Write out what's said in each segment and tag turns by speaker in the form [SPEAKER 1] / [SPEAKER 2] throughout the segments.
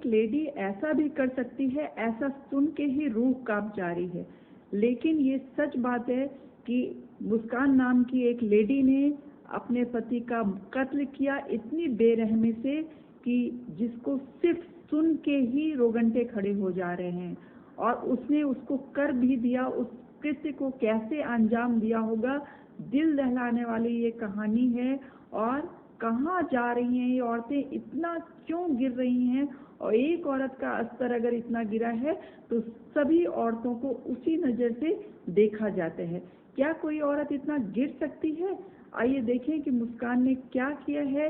[SPEAKER 1] एक लेडी ऐसा भी कर सकती है, ऐसा सुन के ही रूह कांप जा रही है। लेकिन ये सच बात है कि मुस्कान नाम की एक लेडी ने अपने पति का कत्ल किया इतनी बेरहमी से कि जिसको सिर्फ सुन के ही रोगंटे खड़े हो जा रहे हैं। और उसने उसको कर भी दिया, उस कृत्य को कैसे अंजाम दिया होगा, दिल दहलाने वाली ये कहानी है। और कहाँ जा रही हैं ये औरतें, इतना क्यों गिर रही हैं? और एक औरत का स्तर अगर इतना गिरा है तो सभी औरतों को उसी नज़र से देखा जाता है। क्या कोई औरत इतना गिर सकती है? आइए देखें कि मुस्कान ने क्या किया है,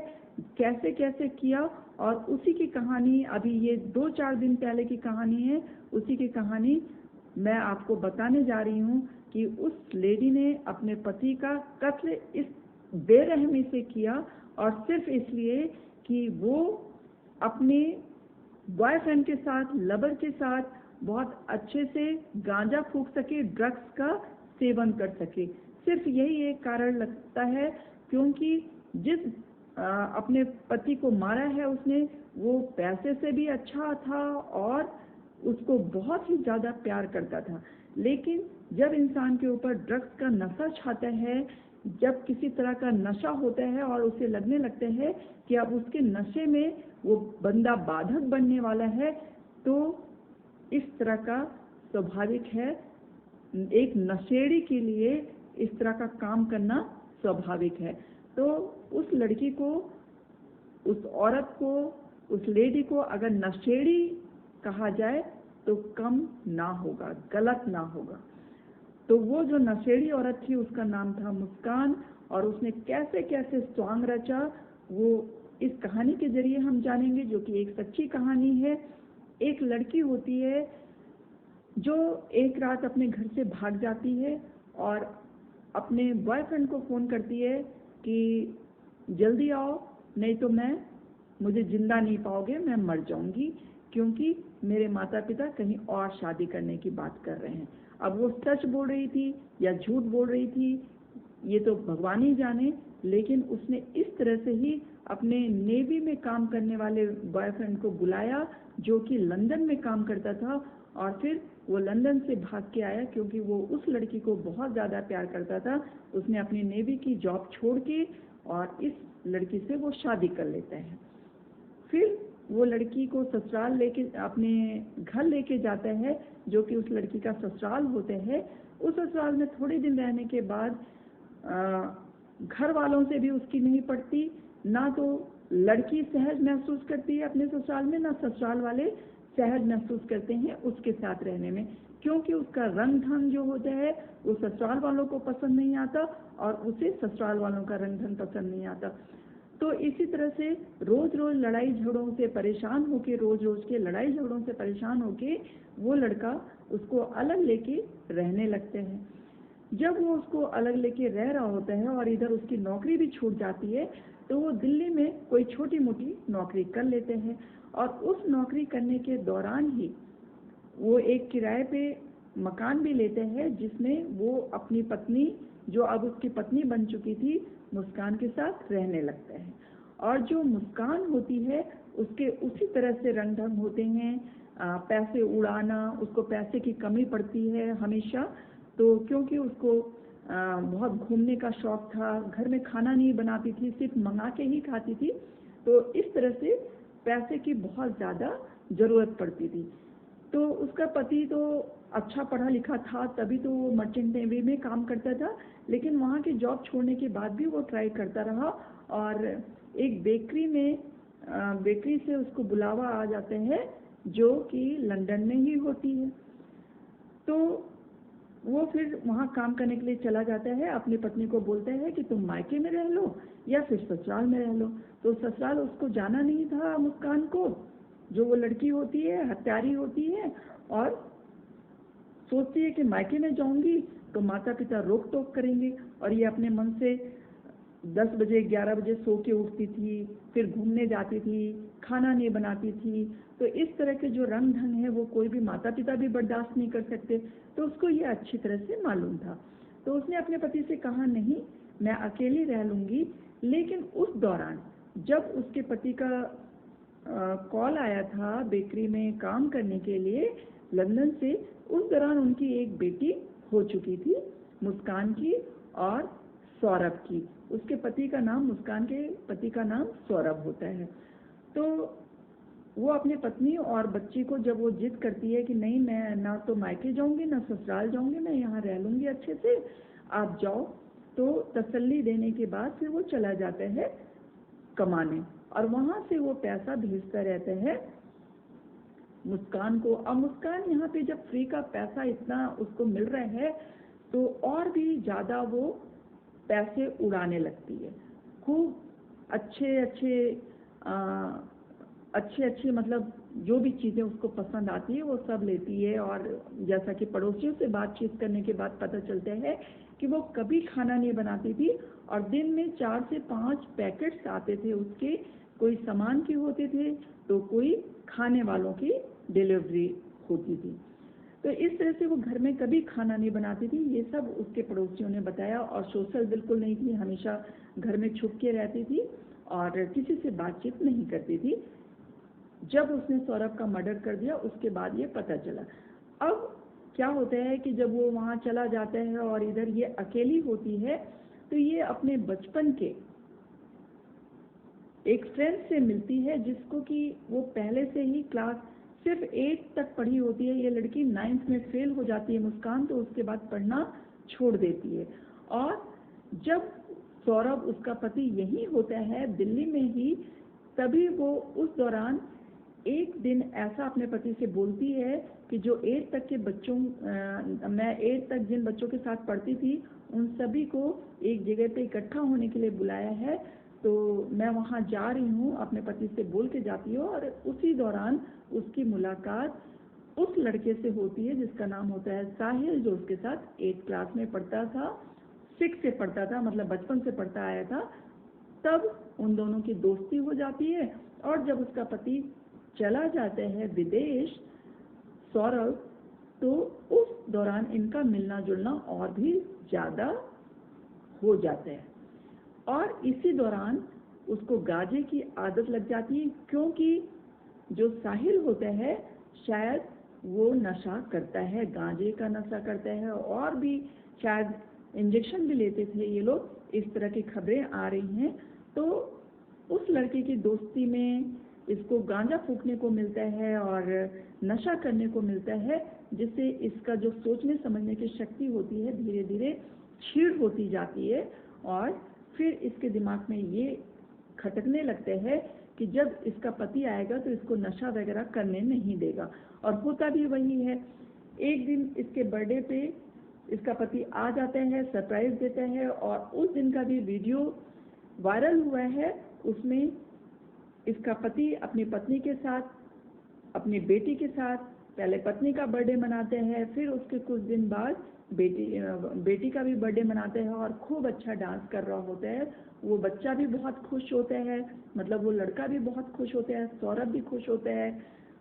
[SPEAKER 1] कैसे कैसे किया। और उसी की कहानी, अभी ये 2-4 दिन पहले की कहानी है, उसी की कहानी मैं आपको बताने जा रही हूँ कि उस लेडी ने अपने पति का कत्ल इस बेरहमी से किया, और सिर्फ इसलिए कि वो अपने बॉयफ्रेंड के साथ, लवर के साथ बहुत अच्छे से गांजा फूंक सके, ड्रग्स का सेवन कर सके। सिर्फ यही एक कारण लगता है, क्योंकि जिस अपने पति को मारा है उसने, वो पैसे से भी अच्छा था और उसको बहुत ही ज़्यादा प्यार करता था। लेकिन जब इंसान के ऊपर ड्रग्स का नशा छाता है, जब किसी तरह का नशा होता है और उसे लगने लगता है कि अब उसके नशे में वो बंदा बाधक बनने वाला है, तो इस तरह का स्वाभाविक है, एक नशेड़ी के लिए इस तरह का काम करना स्वाभाविक है। तो उस लड़की को, उस औरत को, उस लेडी को अगर नशेड़ी कहा जाए तो कम ना होगा, गलत ना होगा। तो वो जो नशेड़ी औरत थी उसका नाम था मुस्कान, और उसने कैसे कैसे स्वांग रचा वो इस कहानी के जरिए हम जानेंगे, जो कि एक सच्ची कहानी है। एक लड़की होती है जो एक रात अपने घर से भाग जाती है और अपने बॉयफ्रेंड को फ़ोन करती है कि जल्दी आओ, नहीं तो मुझे जिंदा नहीं पाओगे, मैं मर जाऊंगी, क्योंकि मेरे माता पिता कहीं और शादी करने की बात कर रहे हैं। अब वो सच बोल रही थी या झूठ बोल रही थी ये तो भगवान ही जाने, लेकिन उसने इस तरह से ही अपने नेवी में काम करने वाले बॉयफ्रेंड को बुलाया, जो कि लंदन में काम करता था, और फिर वो लंदन से भाग के आया क्योंकि वो उस लड़की को बहुत ज़्यादा प्यार करता था। उसने अपनी नेवी की जॉब छोड़ के और इस लड़की से वो शादी कर लेता है। फिर वो लड़की को ससुराल लेके, अपने घर लेके जाता है, जो कि उस लड़की का ससुराल होता है। उस ससुराल में थोड़े दिन रहने के बाद घर वालों से भी उसकी नहीं पड़ती, ना तो लड़की सहज महसूस करती है अपने ससुराल में, ना ससुराल वाले सहज महसूस करते हैं उसके साथ रहने में, क्योंकि उसका रंग ढंग जो होता है वो ससुराल वालों को पसंद नहीं आता और उसे ससुराल वालों का रंग ढंग पसंद नहीं आता। तो इसी तरह से रोज रोज लड़ाई झगड़ों से परेशान होके, रोज रोज के लड़ाई झगड़ों से परेशान होके वो लड़का उसको अलग लेके रहने लगते हैं। जब वो उसको अलग लेके रह रहा होता है और इधर उसकी नौकरी भी छूट जाती है, तो वो दिल्ली में कोई छोटी मोटी नौकरी कर लेते हैं, और उस नौकरी करने के दौरान ही वो एक किराए पे मकान भी लेते हैं, जिसमें वो अपनी पत्नी, जो अब उसकी पत्नी बन चुकी थी, मुस्कान के साथ रहने लगते हैं। और जो मुस्कान होती है उसके उसी तरह से रंग ढंग होते हैं, पैसे उड़ाना, उसको पैसे की कमी पड़ती है हमेशा, तो क्योंकि उसको बहुत घूमने का शौक था, घर में खाना नहीं बनाती थी, सिर्फ मंगा के ही खाती थी, तो इस तरह से पैसे की बहुत ज़्यादा ज़रूरत पड़ती थी। तो उसका पति तो अच्छा पढ़ा लिखा था, तभी तो वो मर्चेंट नेवी में काम करता था, लेकिन वहाँ की जॉब छोड़ने के बाद भी वो ट्राई करता रहा, और एक बेकरी में, बेकरी से उसको बुलावा आ जाते हैं, जो कि लंदन में ही होती है। तो वो फिर वहाँ काम करने के लिए चला जाता है, अपनी पत्नी को बोलता है कि तुम मायके में रह लो या फिर ससुराल में रह लो। तो ससुराल उसको जाना नहीं था मुस्कान को, जो वो लड़की होती है, हत्यारी होती है, और सोचती है कि मायके में जाऊंगी तो माता पिता रोक टोक करेंगे, और ये अपने मन से 10 बजे 11 बजे सो के उठती थी, फिर घूमने जाती थी, खाना नहीं बनाती थी। तो इस तरह के जो रंग ढंग है वो कोई भी माता पिता भी बर्दाश्त नहीं कर सकते, तो उसको ये अच्छी तरह से मालूम था। तो उसने अपने पति से कहा, नहीं मैं अकेली रह लूँगी। लेकिन उस दौरान जब उसके पति का कॉल आया था बेकरी में काम करने के लिए लंदन से। उस दौरान उनकी एक बेटी हो चुकी थी, मुस्कान की और सौरभ की। उसके पति का नाम, मुस्कान के पति का नाम सौरभ होता है। तो वो अपनी पत्नी और बच्ची को जब वो जिद करती है कि नहीं, मैं ना तो मायके जाऊंगी ना ससुराल जाऊंगी, मैं यहाँ रह लूंगी अच्छे से, आप जाओ, तो तसल्ली देने के बाद फिर वो चला जाता है कमाने और वहां से वो पैसा भेजता रहता है मुस्कान को। अब मुस्कान यहाँ पे जब फ्री का पैसा इतना उसको मिल रहा है तो और भी ज़्यादा वो पैसे उड़ाने लगती है। खूब अच्छे अच्छे मतलब जो भी चीज़ें उसको पसंद आती है वो सब लेती है। और जैसा कि पड़ोसियों से बातचीत करने के बाद पता चलता है कि वो कभी खाना नहीं बनाती थी और दिन में 4 से 5 पैकेट्स आते थे उसके, कोई सामान के होते थे तो कोई खाने वालों की डिलीवरी होती थी। तो इस तरह से वो घर में कभी खाना नहीं बनाती थी। ये सब उसके पड़ोसियों ने बताया। और सोशल बिल्कुल नहीं थी, हमेशा घर में छुप के रहती थी और किसी से बातचीत नहीं करती थी। जब उसने सौरभ का मर्डर कर दिया उसके बाद ये पता चला। अब क्या होता है कि जब वो वहाँ चला जाता है और इधर ये अकेली होती है तो ये अपने बचपन के एक फ्रेंड से मिलती है जिसको कि वो पहले से ही क्लास सिर्फ 8 तक पढ़ी होती है। ये लड़की 9th में फेल हो जाती है मुस्कान, तो उसके बाद पढ़ना छोड़ देती है। और जब सौरभ, उसका पति यही होता है दिल्ली में ही, तभी वो उस दौरान एक दिन ऐसा अपने पति से बोलती है कि जो 8 तक के बच्चों, मैं 8 तक जिन बच्चों के साथ पढ़ती थी उन सभी को एक जगह पे इकट्ठा होने के लिए बुलाया है, तो मैं वहाँ जा रही हूँ, अपने पति से बोल के जाती हूँ। और उसी दौरान उसकी मुलाकात उस लड़के से होती है जिसका नाम होता है साहिल, जो उसके साथ 8 क्लास में पढ़ता था, 6 से पढ़ता था, मतलब बचपन से पढ़ता आया था। तब उन दोनों की दोस्ती हो जाती है। और जब उसका पति चला जाता है विदेश, सौरभ, तो उस दौरान इनका मिलना जुलना और भी ज़्यादा हो जाता है। और इसी दौरान उसको गांजे की आदत लग जाती है, क्योंकि जो साहिल होता है शायद वो नशा करता है, गांजे का नशा करता है और भी शायद इंजेक्शन भी लेते थे ये लोग, इस तरह की खबरें आ रही हैं। तो उस लड़के की दोस्ती में इसको गांजा फूकने को मिलता है और नशा करने को मिलता है, जिससे इसका जो सोचने समझने की शक्ति होती है धीरे धीरे क्षीण होती जाती है। और फिर इसके दिमाग में ये खटकने लगते हैं कि जब इसका पति आएगा तो इसको नशा वगैरह करने नहीं देगा। और होता भी वही है। एक दिन इसके बर्थडे पे इसका पति आ जाता है, सरप्राइज देता है, और उस दिन का भी वीडियो वायरल हुआ है। उसमें इसका पति अपनी पत्नी के साथ, अपनी बेटी के साथ पहले पत्नी का बर्थडे मनाते हैं, फिर उसके कुछ दिन बाद बेटी का भी बर्थडे मनाते हैं और खूब अच्छा डांस कर रहा होता है। वो बच्चा भी बहुत खुश होता है, मतलब वो लड़का भी बहुत खुश होता है, सौरभ भी खुश होता है,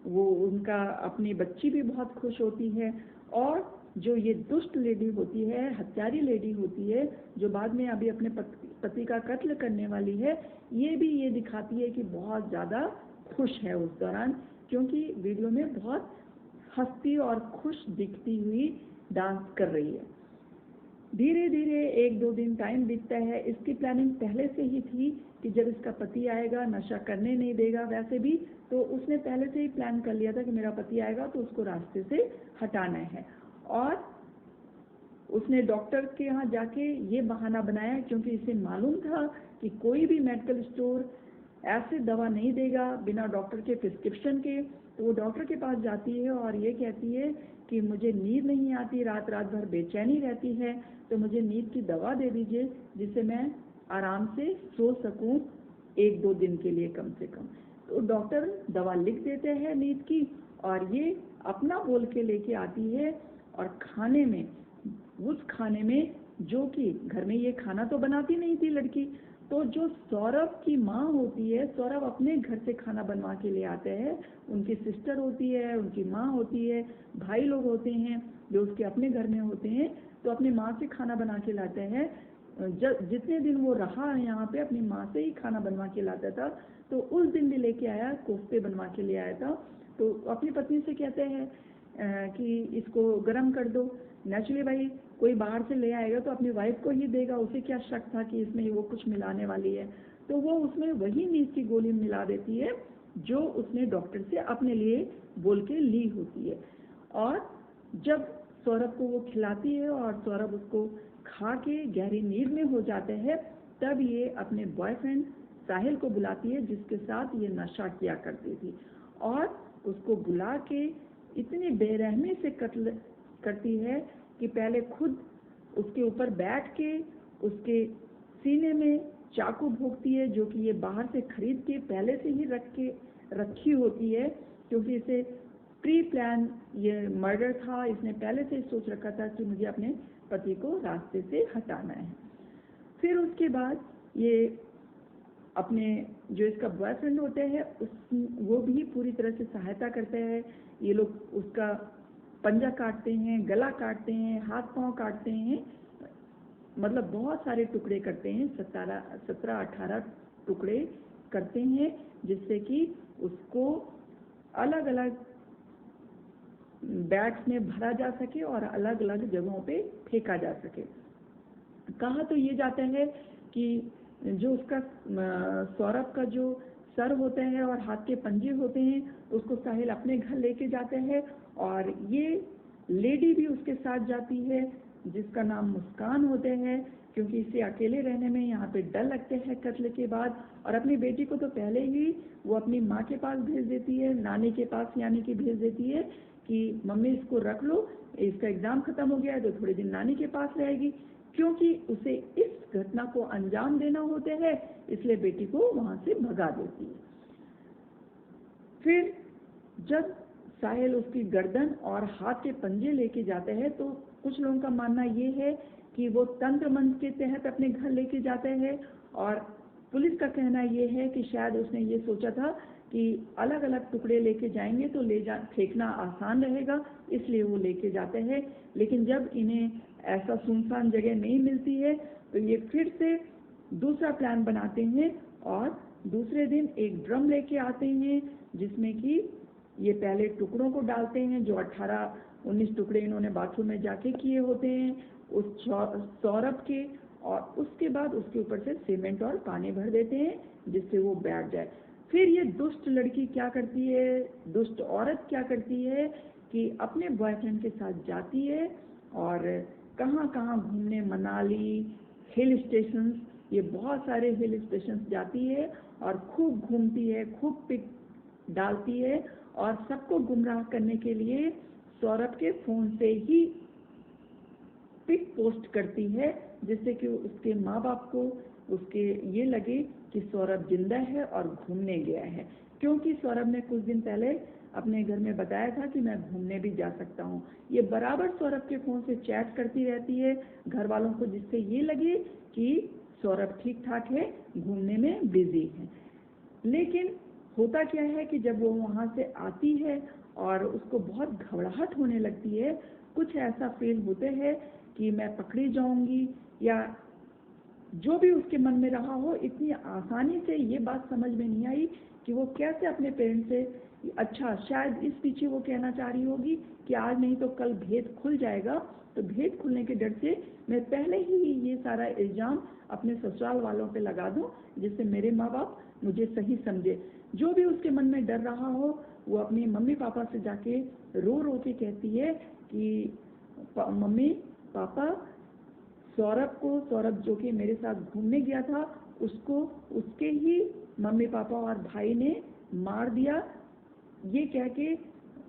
[SPEAKER 1] वो उनका अपनी बच्ची भी बहुत खुश होती है। और जो ये दुष्ट लेडी होती है, हत्यारी लेडी होती है, जो बाद में अभी अपने पति का कत्ल करने वाली है, ये भी ये दिखाती है कि बहुत ज़्यादा खुश है उस दौरान, क्योंकि वीडियो में बहुत हंसती और खुश दिखती हुई डांस कर रही है। धीरे धीरे 1-2 दिन टाइम बीतता है। इसकी प्लानिंग पहले से ही थी कि जब इसका पति आएगा, नशा करने नहीं देगा वैसे भी, तो उसने पहले से ही प्लान कर लिया था कि मेरा पति आएगा तो उसको रास्ते से हटाना है। और उसने डॉक्टर के यहाँ जाके ये बहाना बनाया, क्योंकि इसे मालूम था कि कोई भी मेडिकल स्टोर ऐसे दवा नहीं देगा बिना डॉक्टर के प्रिस्क्रिप्शन के। तो वो डॉक्टर के पास जाती है और ये कहती है कि मुझे नींद नहीं आती, रात रात भर बेचैनी रहती है, तो मुझे नींद की दवा दे दीजिए जिससे मैं आराम से सो सकूं 1-2 दिन के लिए कम से कम। तो डॉक्टर दवा लिख देते हैं नींद की, और ये अपना बोल के लेके आती है। और खाने में, उस खाने में, जो कि घर में ये खाना तो बनाती नहीं थी लड़की, तो जो सौरभ की माँ होती है, सौरभ अपने घर से खाना बनवा के ले आते हैं। उनकी सिस्टर होती है, उनकी माँ होती है, भाई लोग होते हैं जो उसके अपने घर में होते हैं, तो अपनी माँ से खाना बना के लाते हैं। जितने दिन वो रहा यहाँ पे अपनी माँ से ही खाना बनवा के लाता था। तो उस दिन भी लेके आया, कोफ्ते बनवा के ले आया था। तो अपनी पत्नी से कहते हैं कि इसको गर्म कर दो। नेचुरली भाई कोई बाहर से ले आएगा तो अपनी वाइफ को ही देगा, उसे क्या शक था कि इसमें वो कुछ मिलाने वाली है। तो वो उसमें वही नींद की गोली मिला देती है जो उसने डॉक्टर से अपने लिए बोल के ली होती है। और जब सौरभ को वो खिलाती है और सौरभ उसको खा के गहरी नींद में हो जाते हैं, तब ये अपने बॉयफ्रेंड साहिल को बुलाती है जिसके साथ ये नशा किया करती थी, और उसको बुला के इतनी बेरहमी से कत्ल करती है कि पहले खुद उसके ऊपर बैठ के उसके सीने में चाकू भोंकती है, जो कि ये बाहर से खरीद के पहले से ही रखी होती है, क्योंकि इसे प्री प्लान ये मर्डर था। इसने पहले से सोच रखा था कि मुझे अपने पति को रास्ते से हटाना है। फिर उसके बाद ये अपने जो इसका बॉयफ्रेंड होते हैं वो भी पूरी तरह से सहायता करते हैं। ये लोग उसका पंजा काटते हैं, गला काटते हैं, हाथ पांव काटते हैं, मतलब बहुत सारे टुकड़े करते हैं, 17-18 टुकड़े करते हैं, जिससे कि उसको अलग अलग बैग्स में भरा जा सके और अलग अलग जगहों पे फेंका जा सके। कहा तो ये जाता है कि जो उसका सौरभ का जो सर होता है और हाथ के पंजे होते हैं उसको साहिल अपने घर लेके जाते हैं, और ये लेडी भी उसके साथ जाती है जिसका नाम मुस्कान होते हैं, क्योंकि इसे अकेले रहने में यहाँ पे डर लगते हैं कत्ल के बाद। और अपनी बेटी को तो पहले ही वो अपनी माँ के पास भेज देती है, नानी के पास यानी कि भेज देती है कि मम्मी इसको रख लो, इसका एग्जाम खत्म हो गया है तो थोड़े दिन नानी के पास रहेगी, क्योंकि उसे इस घटना को अंजाम देना होते हैं, इसलिए बेटी को वहां से भगा देती है। फिर जब साहिल उसकी गर्दन और हाथ के पंजे लेके जाते हैं तो कुछ लोगों का मानना ये है कि वो तंत्र मंत्र के तहत अपने घर लेके जाते हैं, और पुलिस का कहना ये है कि शायद उसने ये सोचा था कि अलग अलग टुकड़े लेके जाएंगे तो फेंकना आसान रहेगा, इसलिए वो लेके जाते हैं। लेकिन जब इन्हें ऐसा सुनसान जगह नहीं मिलती है तो ये फिर से दूसरा प्लान बनाते हैं और दूसरे दिन एक ड्रम लेके आते हैं जिसमें कि ये पहले टुकड़ों को डालते हैं, जो 18-19 टुकड़े इन्होंने बाथरूम में जाके किए होते हैं उस सौरभ के, और उसके बाद उसके ऊपर से सीमेंट और पानी भर देते हैं जिससे वो बैठ जाए। फिर ये दुष्ट लड़की क्या करती है, दुष्ट औरत क्या करती है कि अपने बॉयफ्रेंड के साथ जाती है और कहाँ कहाँ घूमने, मनाली, हिल स्टेशंस, ये बहुत सारे हिल स्टेशंस जाती है और खूब घूमती है, खूब पिक डालती है, और सबको गुमराह करने के लिए सौरभ के फोन से ही पिक पोस्ट करती है, जिससे कि उसके माँ बाप को उसके ये लगे कि सौरभ जिंदा है और घूमने गया है, क्योंकि सौरभ ने कुछ दिन पहले अपने घर में बताया था कि मैं घूमने भी जा सकता हूँ। ये बराबर सौरभ के फोन से चैट करती रहती है घर वालों को, जिससे ये लगे कि सौरभ ठीक ठाक है, घूमने में बिजी है। लेकिन होता क्या है कि जब वो वहाँ से आती है और उसको बहुत घबराहट होने लगती है, कुछ ऐसा फील होते हैं कि मैं पकड़ी जाऊंगी, या जो भी उसके मन में रहा हो, इतनी आसानी से ये बात समझ में नहीं आई कि वो कैसे अपने पेरेंट्स से, अच्छा शायद इस पीछे वो कहना चाह रही होगी कि आज नहीं तो कल भेद खुल जाएगा, तो भेद खुलने के डर से मैं पहले ही ये सारा इल्जाम अपने ससुराल वालों पे लगा दूं, जिससे मेरे माँ बाप मुझे सही समझे। जो भी उसके मन में डर रहा हो वो अपनी मम्मी पापा से जाके रो रो के कहती है कि मम्मी पापा, सौरभ जो कि मेरे साथ घूमने गया था, उसको उसके ही मम्मी पापा और भाई ने मार दिया। ये कह के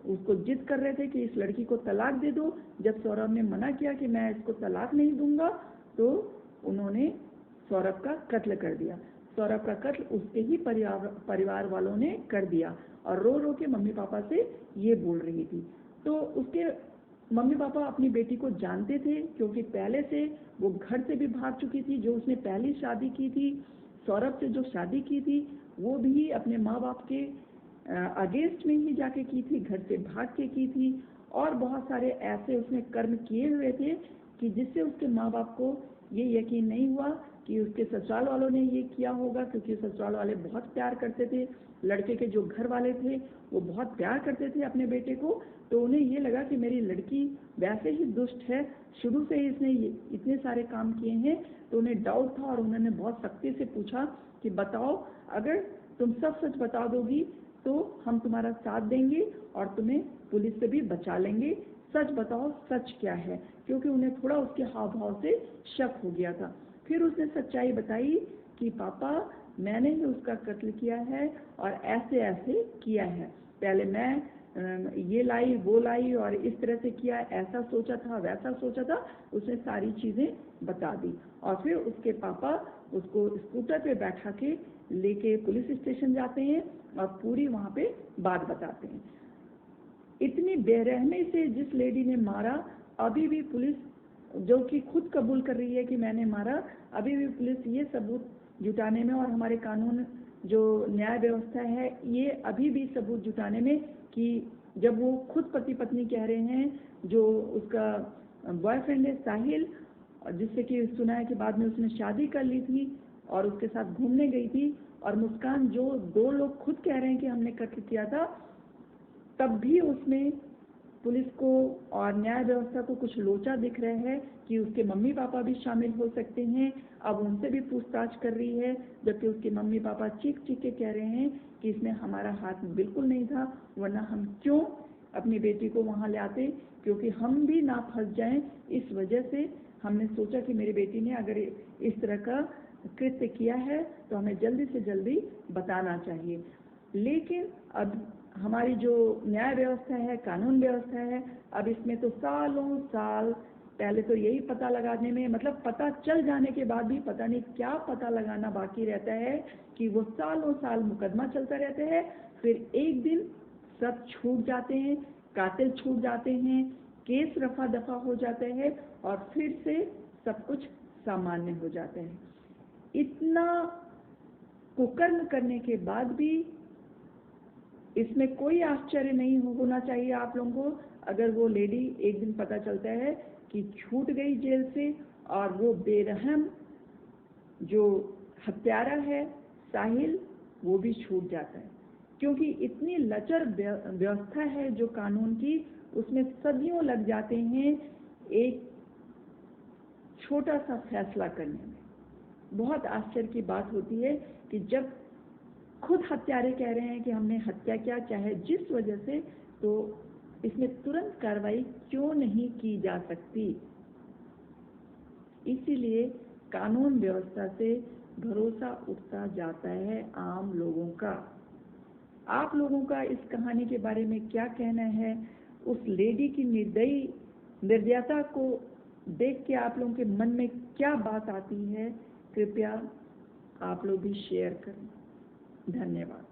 [SPEAKER 1] उसको जिद कर रहे थे कि इस लड़की को तलाक दे दो। जब सौरभ ने मना किया कि मैं इसको तलाक नहीं दूंगा, तो उन्होंने सौरभ का कत्ल कर दिया। सौरभ का कत्ल उसके ही परिवार वालों ने कर दिया, और रो रो के मम्मी पापा से ये बोल रही थी। तो उसके मम्मी पापा अपनी बेटी को जानते थे, क्योंकि पहले से वो घर से भी भाग चुकी थी। जो उसने पहली शादी की थी, सौरभ से जो शादी की थी, वो भी अपने माँ बाप के अगेंस्ट में ही जाके की थी, घर से भाग के की थी, और बहुत सारे ऐसे उसने कर्म किए हुए थे कि जिससे उसके माँ बाप को ये यकीन नहीं हुआ कि उसके ससुराल वालों ने ये किया होगा, क्योंकि ससुराल वाले बहुत प्यार करते थे। लड़के के जो घर वाले थे वो बहुत प्यार करते थे अपने बेटे को, तो उन्हें ये लगा कि मेरी लड़की वैसे ही दुष्ट है, शुरू से ही इसने इतने सारे काम किए हैं, तो उन्हें डाउट था और उन्होंने बहुत सख्ती से पूछा कि बताओ, अगर तुम सब सच बता दोगी तो हम तुम्हारा साथ देंगे और तुम्हें पुलिस से भी बचा लेंगे, सच बताओ सच क्या है, क्योंकि उन्हें थोड़ा उसके हाव भाव से शक हो गया था। फिर उसने सच्चाई बताई कि पापा, मैंने ही उसका कत्ल किया है और ऐसे ऐसे किया है, पहले मैं ये लाई वो लाई और इस तरह से किया, ऐसा सोचा था वैसा सोचा था, उसने सारी चीज़ें बता दी। और फिर उसके पापा उसको स्कूटर पे बैठा के लेके पुलिस स्टेशन जाते हैं और पूरी वहाँ पे बात बताते हैं। इतनी बेरहमी से जिस लेडी ने मारा, अभी भी पुलिस, जो कि खुद कबूल कर रही है कि मैंने मारा, अभी भी पुलिस ये सबूत जुटाने में और हमारे कानून जो न्याय व्यवस्था है ये अभी भी सबूत जुटाने में, कि जब वो खुद पति पत्नी कह रहे हैं, जो उसका बॉयफ्रेंड है साहिल, जिससे कि सुना है कि बाद में उसने शादी कर ली थी और उसके साथ घूमने गई थी, और मुस्कान, जो दो लोग खुद कह रहे हैं कि हमने कत्ल किया था, तब भी उसमें पुलिस को और न्याय व्यवस्था को कुछ लोचा दिख रहा है कि उसके मम्मी पापा भी शामिल हो सकते हैं। अब उनसे भी पूछताछ कर रही है, जबकि उसके मम्मी पापा चीख चीख के कह रहे हैं कि इसमें हमारा हाथ बिल्कुल नहीं था, वरना हम क्यों अपनी बेटी को वहाँ ले आते, क्योंकि हम भी ना फंस जाएं। इस वजह से हमने सोचा कि मेरी बेटी ने अगर इस तरह का कृत्य किया है तो हमें जल्दी से जल्दी बताना चाहिए। लेकिन अब हमारी जो न्याय व्यवस्था है, कानून व्यवस्था है, अब इसमें तो सालों साल पहले तो यही पता लगाने में, मतलब पता चल जाने के बाद भी पता नहीं क्या पता लगाना बाकी रहता है, कि वो सालों साल मुकदमा चलता रहता है। फिर एक दिन सब छूट जाते हैं, कातिल छूट जाते हैं, केस रफा दफा हो जाता है और फिर से सब कुछ सामान्य हो जाता है। इतना कुकर्म करने के बाद भी इसमें कोई आश्चर्य नहीं होना चाहिए आप लोगों को, अगर वो लेडी एक दिन पता चलता है कि छूट गई जेल से, और वो बेरहम जो हत्यारा है साहिल, वो भी छूट जाता है, क्योंकि इतनी लचर व्यवस्था है जो कानून की, उसमें सदियों लग जाते हैं एक छोटा सा फैसला करने में। बहुत आश्चर्य की बात होती है कि जब खुद हत्यारे कह रहे हैं कि हमने हत्या किया, चाहे जिस वजह से, तो इसमें तुरंत कार्रवाई क्यों नहीं की जा सकती। इसीलिए कानून व्यवस्था से भरोसा उठता जाता है आम लोगों का। आप लोगों का इस कहानी के बारे में क्या कहना है? उस लेडी की निर्दयता को देख के आप लोगों के मन में क्या बात आती है? कृपया आप लोग भी शेयर करें। धन्यवाद।